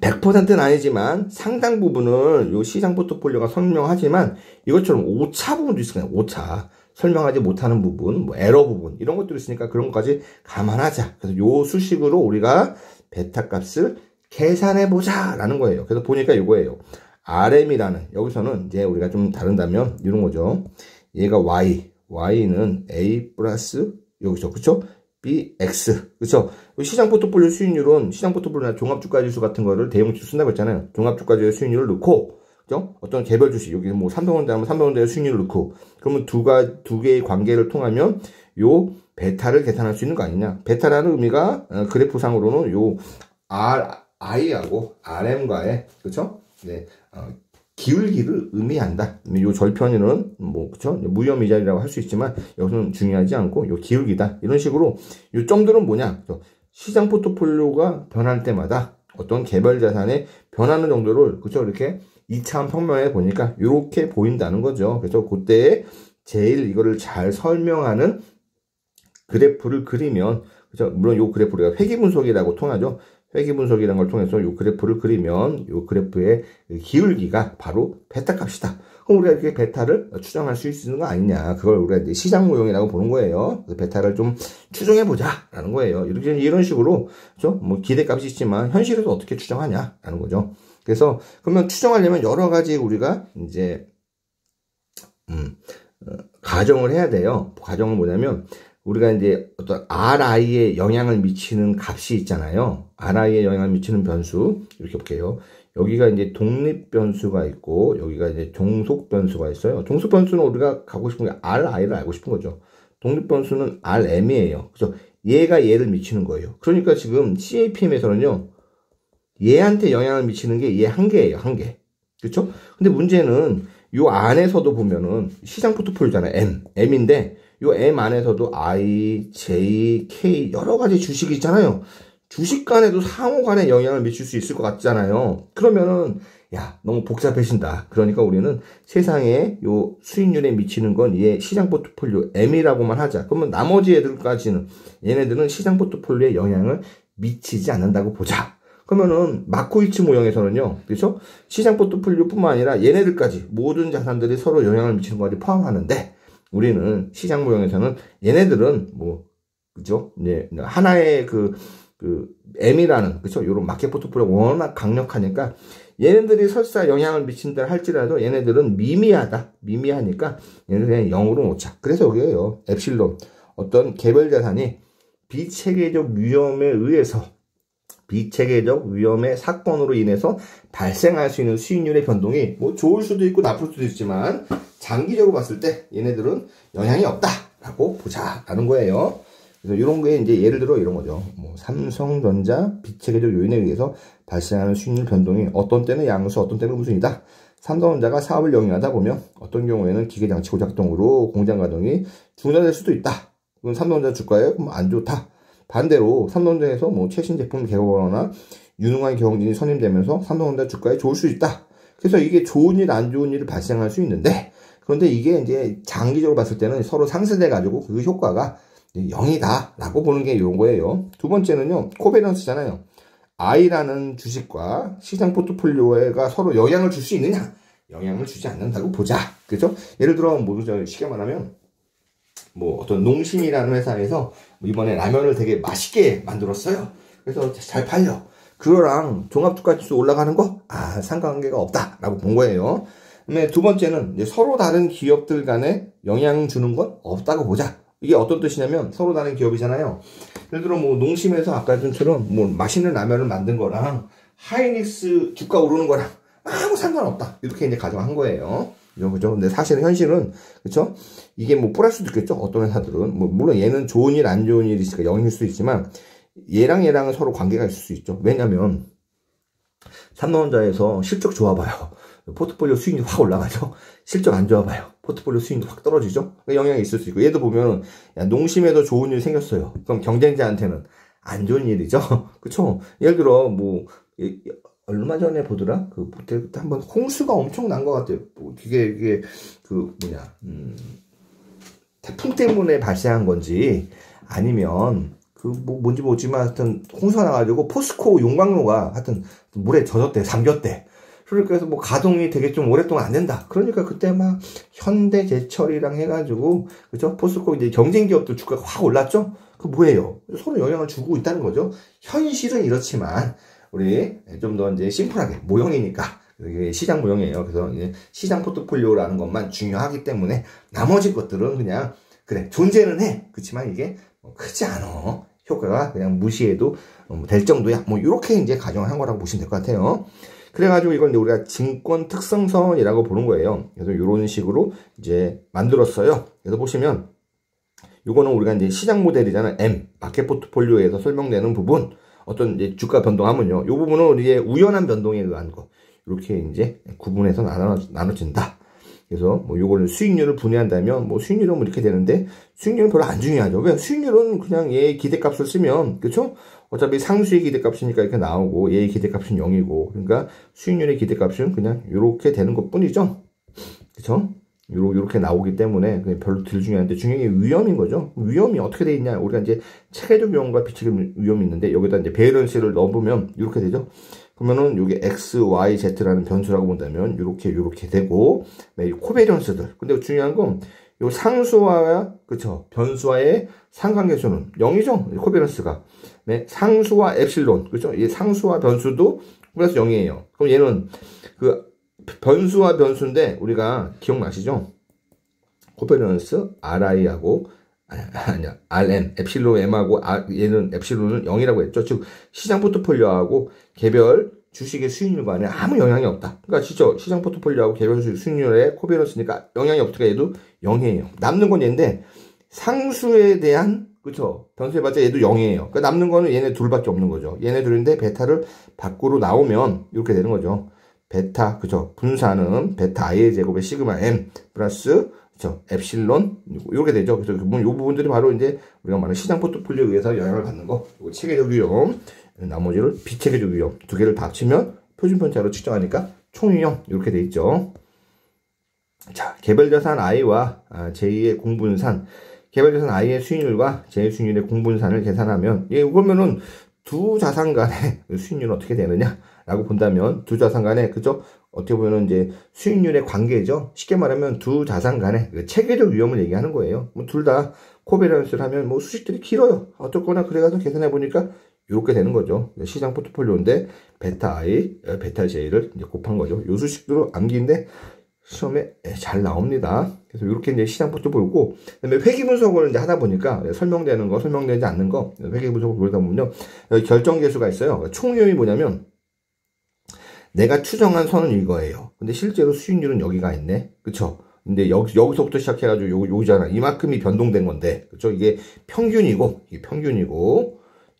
100%는 아니지만 상당 부분을 요 시장 포트폴리오가 설명하지만 이것처럼 오차 부분도 있어요. 오차. 설명하지 못하는 부분, 뭐 에러 부분 이런 것들이 있으니까 그런 것까지 감안하자. 그래서 요 수식으로 우리가 베타 값을 계산해 보자라는 거예요. 그래서 보니까 이거예요. RM이라는 여기서는 이제 우리가 좀 다른다면 이런 거죠. 얘가 Y는 A 플러스 여기서 그쵸? BX 그쵸? 시장 포트폴리오 수익률은 시장 포트폴리오나 종합주가지수 같은 거를 대용치로 쓴다고 했잖아요. 종합주가지수 수익률을 넣고 그죠? 어떤 개별 주식 여기 뭐 삼성전자면 삼성전자의 수익률을 넣고 그러면 두 개의 관계를 통하면 요 베타를 계산할 수 있는 거 아니냐? 베타라는 의미가 그래프상으로는 요 I하고 RM과의 그쵸? 네. 기울기를 의미한다. 요 절편은 뭐 그쵸? 무혐의자리라고 할 수 있지만 여기서는 중요하지 않고 요 기울기다. 이런 식으로 요 점들은 뭐냐? 시장 포트폴리오가 변할 때마다 어떤 개별 자산의 변하는 정도를 그쵸? 이렇게 2차원 평면에 보니까 이렇게 보인다는 거죠. 그래서 그때 제일 이거를 잘 설명하는 그래프를 그리면 그죠? 물론 요 그래프 우리가 회귀 분석이라고 통하죠. 회귀 분석이라는 걸 통해서 요 그래프를 그리면 요 그래프의 기울기가 바로 베타 값이다. 그럼 우리가 이렇게 베타를 추정할 수 있는 거 아니냐. 그걸 우리가 이제 시장 모형이라고 보는 거예요. 그래서 베타를 좀 추정해 보자라는 거예요. 이런 식으로 그죠? 뭐 기대값이 있지만 현실에서 어떻게 추정하냐라는 거죠. 그래서 그러면 추정하려면 여러 가지 우리가 이제 가정을 해야 돼요. 가정은 뭐냐면 우리가 이제 어떤 RI에 영향을 미치는 값이 있잖아요. RI에 영향을 미치는 변수 이렇게 볼게요. 여기가 이제 독립 변수가 있고 여기가 이제 종속 변수가 있어요. 종속 변수는 우리가 가고 싶은 게 RI를 알고 싶은 거죠. 독립 변수는 RM이에요. 그래서 얘가 얘를 미치는 거예요. 그러니까 지금 CAPM에서는요. 얘한테 영향을 미치는 게 얘 한 개예요. 한 개. 그렇죠? 근데 문제는 요 안에서도 보면은 시장 포트폴리오잖아요. M인데 요 M 안에서도 I, J, K 여러 가지 주식이 있잖아요. 주식 간에도 상호 간에 영향을 미칠 수 있을 것 같잖아요. 그러면은 야, 너무 복잡해진다. 그러니까 우리는 세상에 요 수익률에 미치는 건 얘 시장 포트폴리오 M이라고만 하자. 그러면 나머지 애들까지는 얘네들은 시장 포트폴리오에 영향을 미치지 않는다고 보자. 그러면은 마코이츠 모형에서는요, 그렇죠? 시장 포트폴리오뿐만 아니라 얘네들까지 모든 자산들이 서로 영향을 미치는 것까지 포함하는데 우리는 시장 모형에서는 얘네들은 뭐 그죠? 이제 하나의 그 M이라는 그죠? 요런 마켓 포트폴리오가 워낙 강력하니까 얘네들이 설사 영향을 미친다 할지라도 얘네들은 미미하니까 얘네들 그냥 0으로 놓자. 그래서 여기에요. 엡실론 어떤 개별 자산이 비체계적 위험의 사건으로 인해서 발생할 수 있는 수익률의 변동이 뭐 좋을 수도 있고 나쁠 수도 있지만 장기적으로 봤을 때 얘네들은 영향이 없다라고 보자라는 거예요. 그래서 이런 게 이제 예를 들어 이런 거죠. 뭐 삼성전자 비체계적 요인에 의해서 발생하는 수익률 변동이 어떤 때는 양수, 어떤 때는 우순이다. 삼성전자가 사업을 영위하다 보면 어떤 경우에는 기계장치 고작동으로 공장 가동이 중단될 수도 있다. 그건 삼성전자 주가에 안 좋다. 반대로 삼성전자에서 뭐 최신 제품을 개발하거나 유능한 경영진이 선임되면서 삼성전자 주가에 좋을 수 있다. 그래서 이게 좋은 일, 안 좋은 일이 발생할 수 있는데 그런데 이게 이제 장기적으로 봤을 때는 서로 상쇄돼 가지고 그 효과가 0이다 라고 보는 게 이런 거예요. 두 번째는요, 코베런스잖아요. I라는 주식과 시장 포트폴리오가 서로 영향을 줄 수 있느냐? 영향을 주지 않는다고 보자. 그죠? 예를 들어, 뭐, 쉽게 말하면, 뭐, 어떤 농심이라는 회사에서 이번에 라면을 되게 맛있게 만들었어요. 그래서 잘 팔려. 그거랑 종합주가지수 올라가는 거? 아, 상관관계가 없다. 라고 본 거예요. 그다음에 두 번째는 이제 서로 다른 기업들 간에 영향 주는 건 없다고 보자. 이게 어떤 뜻이냐면 서로 다른 기업이잖아요. 예를 들어 뭐 농심에서 아까 전처럼 뭐 맛있는 라면을 만든 거랑 하이닉스 주가 오르는 거랑 아무 상관없다. 이렇게 이제 가정한 거예요. 그죠? 근데 사실은 현실은 그렇죠? 이게 뭐 뿔할 수도 있겠죠. 어떤 회사들은 뭐 물론 얘는 좋은 일 안 좋은 일이 있으니까 0일 수도 있지만 얘랑은 서로 관계가 있을 수 있죠. 왜냐면 삼성전자에서 실적 좋아봐요. 포트폴리오 수익률 확 올라가죠. 실적 안 좋아봐요. 포트폴리오 수익률 확 떨어지죠. 영향이 있을 수 있고 얘도 보면 야, 농심에도 좋은 일 생겼어요. 그럼 경쟁자한테는 안 좋은 일이죠. 그쵸? 예를 들어 뭐 얼마 전에 보더라. 그 그때 한번 홍수가 엄청 난 것 같아요. 뭐 이게 그 뭐냐 태풍 때문에 발생한 건지 아니면 그 뭐 뭔지 모르지만 하여튼 홍수가 나가지고 포스코 용광로가 하여튼 물에 젖었대, 잠겼대. 그래서 뭐 가동이 되게 좀 오랫동안 안 된다. 그러니까 그때 막 현대제철이랑 해가지고 그죠? 포스코 이제 경쟁 기업들 주가가 확 올랐죠. 그 뭐예요? 서로 영향을 주고 있다는 거죠. 현실은 이렇지만 우리 좀 더 이제 심플하게 모형이니까 이게 시장 모형이에요. 그래서 이제 시장 포트폴리오라는 것만 중요하기 때문에 나머지 것들은 그냥 그래 존재는 해. 그렇지만 이게 뭐 크지 않아. 효과가 그냥 무시해도 될 정도야. 뭐 이렇게 이제 가정한 거라고 보시면 될 것 같아요. 그래가지고 이건 이제 우리가 증권 특성선이라고 보는 거예요. 그래서 이런 식으로 이제 만들었어요. 그래서 보시면 요거는 우리가 이제 시장 모델이잖아. M 마켓 포트폴리오에서 설명되는 부분 어떤 이제 주가 변동하면요. 요 부분은 우리의 우연한 변동에 의한 거 이렇게 이제 구분해서 나눠진다. 그래서 뭐 요거를 수익률을 분해한다면 뭐 수익률은 뭐 이렇게 되는데 수익률은 별로 안 중요하죠. 왜? 수익률은 그냥 얘의 기대값을 쓰면 그렇죠? 어차피 상수의 기대값이니까 이렇게 나오고 얘의 기대값은 0이고 그러니까 수익률의 기대값은 그냥 이렇게 되는 것 뿐이죠. 그렇죠? 요렇게 나오기 때문에 별로 덜 중요한데 중요한 게 위험인 거죠. 위험이 어떻게 돼 있냐? 우리가 이제 체계적 위험과 비체계적 위험이 있는데 여기다 이제 베이런스를 넣어보면 이렇게 되죠. 그러면은 요게 X, Y, Z라는 변수라고 본다면 요렇게 되고 코베런스들. 근데 중요한 건 요 상수와 그쵸 변수와의 상관계수는 0이죠. 코베런스가. 네, 상수와 엡실론 그죠? 이 상수와 변수도 플러스 0이에요. 그럼 얘는 그 변수와 변수인데 우리가 기억나시죠? 코베런스 RI하고 아니야 RM 엡실론 M하고 얘는 엡실론은 0이라고 했죠. 즉 시장 포트폴리오하고 개별 주식의 수익률과는 아무 영향이 없다. 그러니까 진짜 시장 포트폴리오하고 개별 수익률의 코베런스니까 영향이 없으니까 얘도 0이에요. 남는 건 얘인데 상수에 대한 그쵸 변수해봤자 얘도 0이에요. 그러니까 남는 거는 얘네 둘밖에 없는 거죠. 얘네 둘인데 베타를 밖으로 나오면 이렇게 되는 거죠. 베타 그죠 분사는 베타 i의 제곱에 시그마 m 플러스 그쵸 엡실론 이렇게 되죠. 그래서 이 부분들이 바로 이제 우리가 말하는 시장 포트폴리오에 의해서 영향을 받는 거. 이거 체계적 위험 나머지를 비체계적 위험 두 개를 다 합치면 표준편차로 측정하니까 총위험 이렇게 돼 있죠. 자, 개별자산 I와 제2의 공분산, 개별자산 I의 수익률과 제2 수익률의 공분산을 계산하면, 그러면은 두 자산 간의 수익률은 어떻게 되느냐라고 본다면, 두 자산 간의, 그죠? 어떻게 보면은 이제 수익률의 관계죠. 쉽게 말하면 두 자산 간의 체계적 위험을 얘기하는 거예요. 뭐 둘 다 코베런스를 하면 뭐 수식들이 길어요. 어쨌거나 그래가지고 계산해 보니까 이렇게 되는 거죠. 시장 포트폴리오인데 베타 I, 베타 J를 이제 곱한 거죠. 요 수식으로 암기인데 시험에 잘 나옵니다. 그래서 이렇게 이제 시장 포트폴리오고, 그다음에 회계 분석을 이제 하다 보니까 설명되는 거, 설명되지 않는 거, 회계 분석을 보다 보면요, 여기 결정 계수가 있어요. 총위험이 뭐냐면 내가 추정한 선은 이거예요. 근데 실제로 수익률은 여기가 있네, 그쵸? 근데 여기서부터 시작해가지고 요거잖아. 이만큼이 변동된 건데, 그쵸? 이게 평균이고,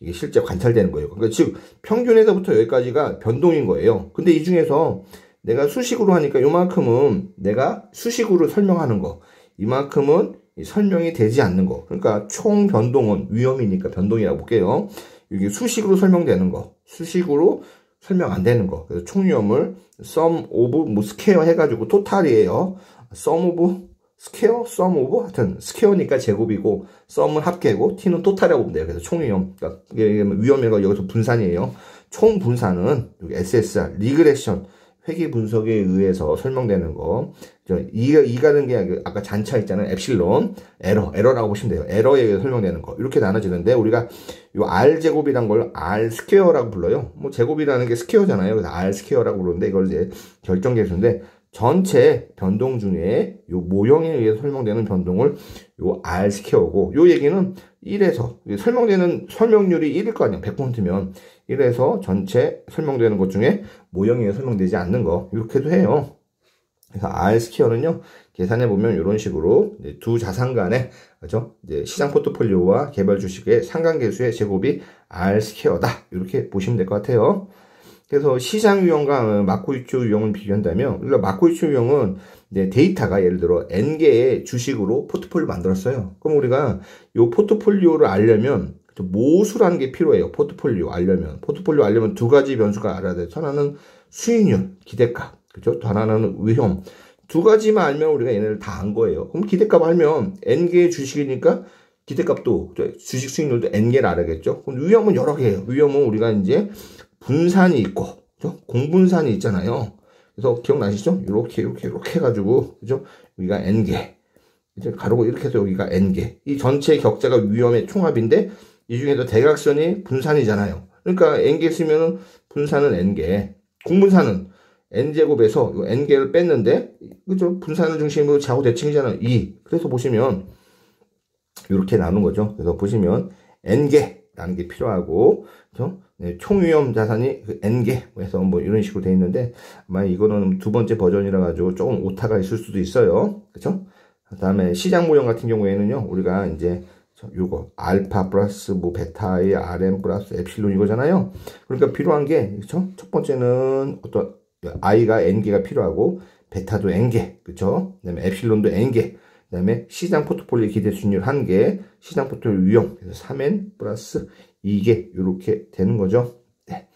이게 실제 관찰되는 거예요. 그러니까 즉 평균에서부터 여기까지가 변동인 거예요. 근데 이 중에서 내가 수식으로 하니까 요만큼은 내가 수식으로 설명하는 거, 이만큼은 설명이 되지 않는 거. 그러니까 총 변동은 위험이니까 변동이라고 볼게요. 이게 수식으로 설명되는 거, 수식으로 설명 안 되는 거. 그래서 총위험을 sum of 뭐 스퀘어 해가지고 토탈이에요. sum of 스퀘어, sum of, 하여튼 스퀘어니까 제곱이고 sum은 합계고 t는 토탈이라고 보면 돼요. 그래서 총위험, 그러니까 위험이가 여기서 분산이에요. 총 분산은 여기 SSR, 리그레션, 회계 분석에 의해서 설명되는 거. 이가는 게 아까 잔차 있잖아요. 엡실론, 에러라고 보시면 돼요. 에러에 의해서 설명되는 거. 이렇게 나눠지는데 우리가 요 R 제곱이란 걸 R 스퀘어라고 불러요. 뭐 제곱이라는 게 스퀘어잖아요. 그래서 R 스퀘어라고 부르는데 이걸 이제 결정 계수인데 전체 변동 중에 요 모형에 의해서 설명되는 변동을 요 R 스퀘어고, 요 얘기는 1에서 설명되는 설명률이 1일 거 아니야. 100%면 1에서 전체 설명되는 것 중에 모형에 의해서 설명되지 않는 거, 이렇게도 해요. 그래서 R 스퀘어는요, 계산해 보면 이런 식으로 두 자산 간의, 그죠? 이제 시장 포트폴리오와 개별 주식의 상관계수의 제곱이 R 스퀘어다. 이렇게 보시면 될 것 같아요. 그래서 시장 유형과 마코이츠 유형을 비교한다면, 우리가 마코이츠 유형은 데이터가 예를 들어 N개의 주식으로 포트폴리오 만들었어요. 그럼 우리가 이 포트폴리오를 알려면 모수라는 게 필요해요. 포트폴리오 알려면 두 가지 변수가 알아야 돼요. 하나는 수익률, 기대값, 그죠? 또 하나는 위험. 두 가지만 알면 우리가 얘네를 다 안 거예요. 그럼 기대값 알면 N개의 주식이니까 기대값도, 주식 수익률도 N개를 알아야겠죠. 그럼 위험은 여러 개예요. 위험은 우리가 이제 분산이 있고, 그죠? 공분산이 있잖아요. 그래서 기억나시죠? 이렇게 해가지고, 그죠? 여기가 N개. 이제 가로고 이렇게 해서 여기가 N개. 이 전체 격자가 위험의 총합인데, 이 중에서 대각선이 분산이잖아요. 그러니까 N개 쓰면은 분산은 N개. 공분산은 N제곱에서 요 N개를 뺐는데, 그죠? 분산을 중심으로 좌우 대칭이잖아요. 2. 그래서 보시면, 이렇게 나눈 거죠. 그래서 보시면, N개라는 게 필요하고, 그죠? 네, 총위험 자산이 N개 해서 뭐 이런 식으로 돼 있는데, 아마 이거는 두 번째 버전이라 가지고 조금 오타가 있을 수도 있어요. 그죠? 그 다음에 시장 모형 같은 경우에는요, 우리가 이제 요거 알파 플러스 뭐 베타의 RM 플러스 엡실론 이거잖아요. 그러니까 필요한 게, 그쵸? 첫 번째는 어떤 I가 N개가 필요하고, 베타도 N개, 그쵸? 그 다음에 엡실론도 N개, 그 다음에 시장 포트폴리오 기대 수익률 1개, 시장 포트폴리오 위험, 그래서 3N 플러스 2개, 이렇게 되는 거죠. 네.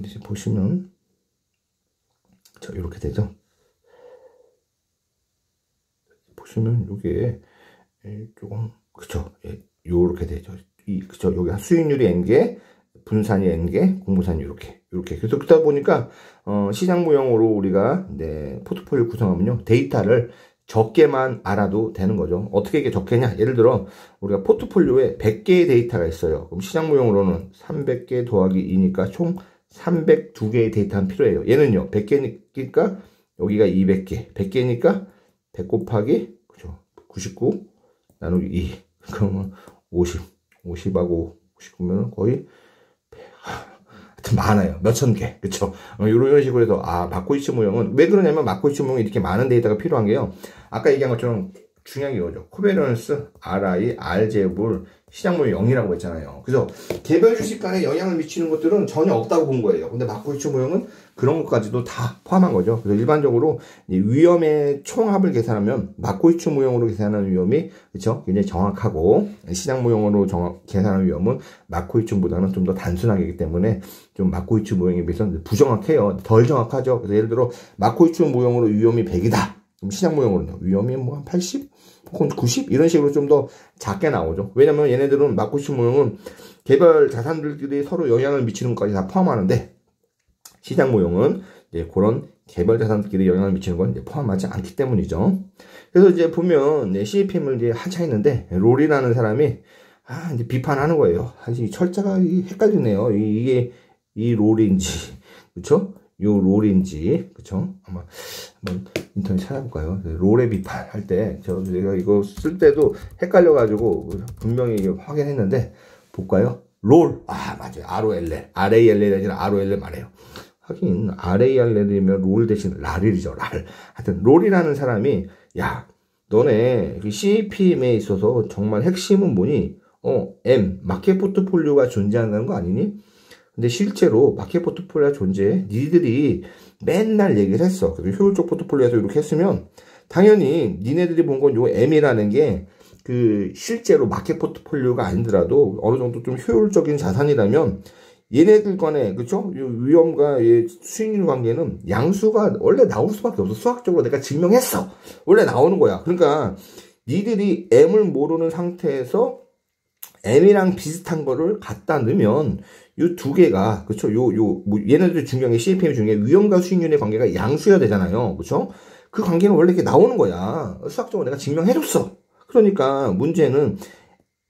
이제 보시면, 이렇게 되죠. 보시면, 요게, 조금, 그쵸. 요렇게 되죠. 그쵸. 여기 수익률이 N개, 분산이 N개, 공분산이 이렇게. 그래서 그러다 보니까, 시장 모형으로 우리가, 포트폴리오 구성하면요, 데이터를 적게만 알아도 되는 거죠. 어떻게 이게 적게냐? 예를 들어 우리가 포트폴리오에 100개의 데이터가 있어요. 그럼 시장 모형으로는 300개 더하기 2니까 총 302개의 데이터가 필요해요. 얘는요, 100개니까 여기가 200개, 100개니까 100 곱하기, 그죠? 99 나누기 2. 그러면 50하고 59면 거의 많아요. 몇천 개. 그쵸? 이런 식으로 해서, 마코이츠 모형은, 왜 그러냐면, 마코이츠 모형이 이렇게 많은 데이터가 필요한 게요. 아까 얘기한 것처럼 중요한 게 이거죠. 코베런스, RI, R제곱을 시장 모형 0이라고 했잖아요. 그래서 개별 주식 간에 영향을 미치는 것들은 전혀 없다고 본 거예요. 근데 마코이츠 모형은 그런 것까지도 다 포함한 거죠. 그래서 일반적으로 위험의 총합을 계산하면 마코이츠 모형으로 계산하는 위험이 그렇죠? 굉장히 정확하고 시장 모형으로 계산하는 위험은 마코이츠보다는 좀 더 단순하기 때문에 좀 마코이츠 모형에 비해서는 부정확해요. 덜 정확하죠. 그래서 예를 들어 마코이츠 모형으로 위험이 100이다. 그럼 시장 모형으로는 위험이 뭐 한 80, 90 이런 식으로 좀 더 작게 나오죠. 왜냐면 얘네들은 마코이츠 모형은 개별 자산들끼리 서로 영향을 미치는 것까지 다 포함하는데 시장 모형은 이제 그런 개별 자산들끼리 영향을 미치는 건 이제 포함하지 않기 때문이죠. 그래서 이제 보면 CAPM을 이제 한참 했는데 롤이라는 사람이 이제 비판하는 거예요. 사실 철자가 헷갈리네요. 이게 이 롤인지 그렇죠? 요 롤인지 그쵸? 한번 인터넷 찾아볼까요? 롤의 비판할 때 제가 이거 쓸 때도 헷갈려가지고 분명히 확인했는데 볼까요? 롤 맞아요. ROLL RALL이 아니라 ROLL 말해요. 하긴 RALL이면 롤 대신 랄이죠. 랄. 하여튼 롤이라는 사람이 야 너네 CAPM에 있어서 정말 핵심은 뭐니? M 마켓 포트폴리오가 존재한다는 거 아니니? 근데 실제로 마켓 포트폴리오가 존재해. 니들이 맨날 얘기를 했어. 효율적 포트폴리오에서 이렇게 했으면 당연히 니네들이 본 건 요 M이라는 게 실제로 마켓 포트폴리오가 아니더라도 어느 정도 좀 효율적인 자산이라면 얘네들 간에 그쵸? 위험과 수익률 관계는 양수가 원래 나올 수밖에 없어. 수학적으로 내가 증명했어. 원래 나오는 거야. 그러니까 니들이 M을 모르는 상태에서 M이랑 비슷한 거를 갖다 넣으면 요 두 개가 그쵸? 얘네들 중요한 게 CAPM 중에 위험과 수익률의 관계가 양수여야 되잖아요. 그쵸? 그 관계는 원래 이렇게 나오는 거야. 수학적으로 내가 증명해줬어. 그러니까 문제는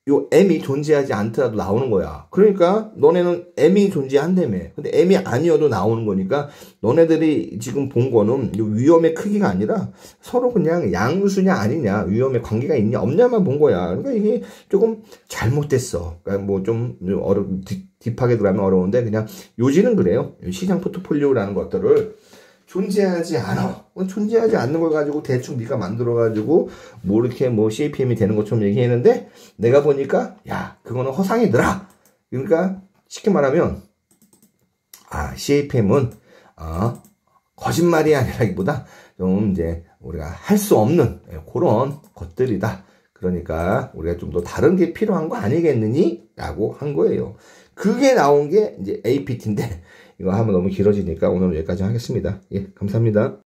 요 M이 존재하지 않더라도 나오는 거야. 그러니까 너네는 M이 존재한다며. 근데 M이 아니어도 나오는 거니까 너네들이 지금 본 거는 요 위험의 크기가 아니라 서로 그냥 양수냐 아니냐, 위험의 관계가 있냐 없냐만 본 거야. 그러니까 이게 조금 잘못됐어. 그러니까 뭐 좀 딥하게 들어가면 어려운데 그냥 요지는 그래요. 시장 포트폴리오라는 것들을 존재하지 않아. 존재하지 않는 걸 가지고 대충 네가 만들어가지고 뭐 이렇게 뭐 CAPM이 되는 것처럼 얘기했는데 내가 보니까 야 그거는 허상이더라. 그러니까 쉽게 말하면 CAPM은 거짓말이 아니라기보다 좀 이제 우리가 할 수 없는 그런 것들이다. 그러니까 우리가 좀 더 다른 게 필요한 거 아니겠느니? 라고 한 거예요. 그게 나온 게 이제 APT인데 이거 하면 너무 길어지니까 오늘은 여기까지 하겠습니다. 예, 감사합니다.